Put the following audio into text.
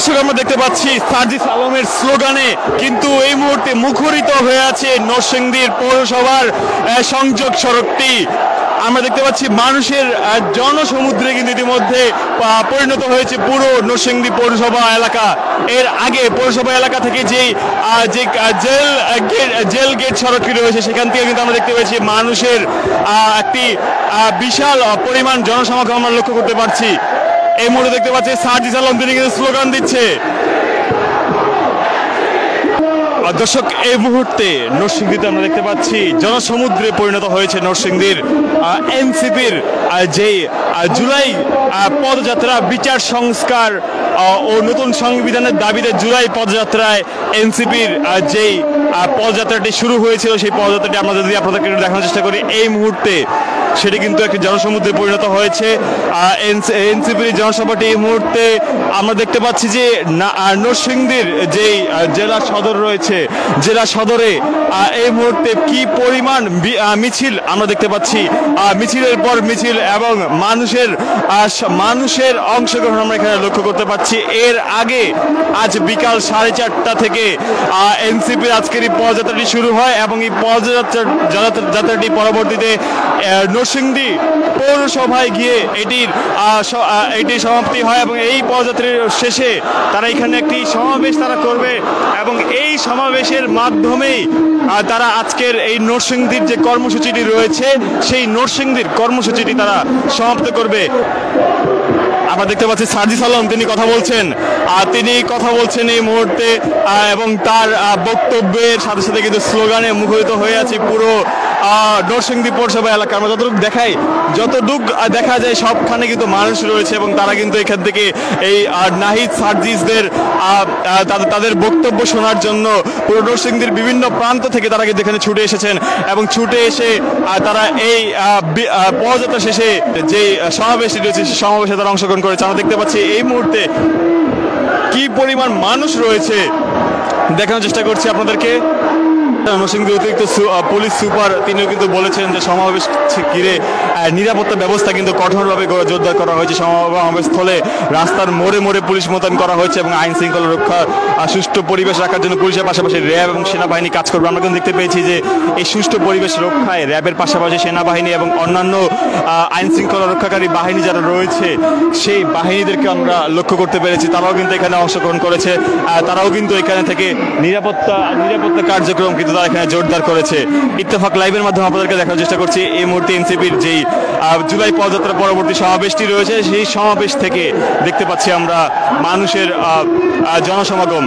দর্শক আমরা দেখতে পাচ্ছি সার্জিস আলমের স্লোগানে কিন্তু এই মুহূর্তে মুখরিত হয়ে আছে নরসিংদীর পৌরসভার সংযোগ সড়কটি। আমরা দেখতে পাচ্ছি মানুষের জনসমুদ্রে কিন্তু ইতিমধ্যে পরিণত হয়েছে পুরো নরসিংদী পৌরসভা এলাকা। এর আগে পৌরসভা এলাকা থেকে যে জেল গেট সড়কটি রয়েছে সেখান থেকে কিন্তু আমরা দেখতে পাচ্ছি মানুষের একটি বিশাল পরিমাণ জনসমাগম আমরা লক্ষ্য করতে পারছি। এই মুহূর্তে দেখতে পাচ্ছি সার্জিস আলম তিনি কিন্তু স্লোগান দিচ্ছে। দর্শক এই মুহূর্তে নরসিংদীতে আমরা দেখতে পাচ্ছি জনসমুদ্রে পরিণত হয়েছে নরসিংদীর এনসিপির যে জুলাই পদযাত্রা বিচার সংস্কার ও নতুন সংবিধানের দাবিতে জুলাই পদযাত্রায় এনসিপির যেই পদযাত্রাটি শুরু হয়েছিল সেই পদযাত্রাটি আমরা যদি আপনাদেরকে দেখানোর চেষ্টা করি এই মুহূর্তে সেটি কিন্তু একটি জনসমুদ্রে পরিণত হয়েছে। এনসিপির জনসভাটি এই মুহূর্তে আমরা দেখতে পাচ্ছি যে নরসিংদীর যেই জেলা সদর রয়েছে জেলা সদরে এই মুহূর্তে কি পরিমাণ মিছিল আমরা দেখতে পাচ্ছি। মিছিলের পর মিছিল এবং মানুষের অংশগ্রহণ আমরা এখানে লক্ষ্য করতে পাচ্ছি। এর আগে আজ বিকাল 4:30 থেকে এনসিপির আজকের এই পদযাত্রাটি শুরু হয় এবং এই পদযাত্রাটি পরবর্তীতে নরসিংদী পৌরসভায় গিয়ে এটির সমাপ্তি হয় এবং এই পদযাত্রার শেষে তারা এখানে একটি সমাবেশ তারা করবে এবং এই সমাবেশের মাধ্যমেই তারা আজকের এই নরসিংদীর যে কর্মসূচিটি রয়েছে সেই নরসিংদীর কর্মসূচিটি তারা সমাপ্ত করবে। আমরা দেখতে পাচ্ছি সার্জিস আলম তিনি কথা বলছেন এই মুহূর্তে এবং তার বক্তব্যের সাথে সাথে কিন্তু স্লোগানে মুখরিত হয়ে আছে পুরো নরসিংদী পৌরসভা এলাকা। আমরা যতটুক দেখা যায় সবখানে কিন্তু মানুষ রয়েছে এবং তারা কিন্তু এখান থেকে এই নাহিদ সার্জিসদের তাদের বক্তব্য শোনার জন্য পুরো নরসিংদীর বিভিন্ন প্রান্ত থেকে তারা কিন্তু এখানে ছুটে এসেছেন এবং ছুটে এসে তারা এই পদযাত্রা শেষে যে সমাবেশটি রয়েছে সেই সমাবেশে তারা অংশগ্রহণ করেছে। আমরা দেখতে পাচ্ছি এই মুহূর্তে কি পরিমাণ মানুষ রয়েছে দেখানোর চেষ্টা করছি আপনাদেরকে। নরসিংদী অতিরিক্ত পুলিশ সুপার তিনিও কিন্তু বলেছেন যে সমাবেশ ঘিরে নিরাপত্তা ব্যবস্থা কিন্তু কঠোরভাবে জোরদার করা হয়েছে। সমাবেশস্থলে রাস্তার মোড়ে মোড়ে পুলিশ মোতায়েন করা হয়েছে এবং আইন শৃঙ্খলা রক্ষা সুষ্ঠু পরিবেশ রাখার জন্য পুলিশের পাশাপাশি র্যাব এবং সেনাবাহিনী কাজ করবে। আমরা কিন্তু দেখতে পেয়েছি যে এই সুষ্ঠু পরিবেশ রক্ষায় র্যাবের পাশাপাশি সেনাবাহিনী এবং অন্যান্য আইন শৃঙ্খলা রক্ষাকারী বাহিনী যারা রয়েছে সেই বাহিনীদেরকে আমরা লক্ষ্য করতে পেরেছি। তারাও কিন্তু এখানে অংশগ্রহণ করেছে। তারাও কিন্তু এখানে থেকে নিরাপত্তা কার্যক্রম কিন্তু তারা এখানে জোরদার করেছে। ইত্তেফাক লাইভের মাধ্যমে আপনাদেরকে দেখানোর চেষ্টা করছি এই মুহূর্তে এনসিপির যেই জুলাই পদযাত্রা পরবর্তী সমাবেশটি রয়েছে সেই সমাবেশ থেকে দেখতে পাচ্ছি আমরা মানুষের জনসমাগম।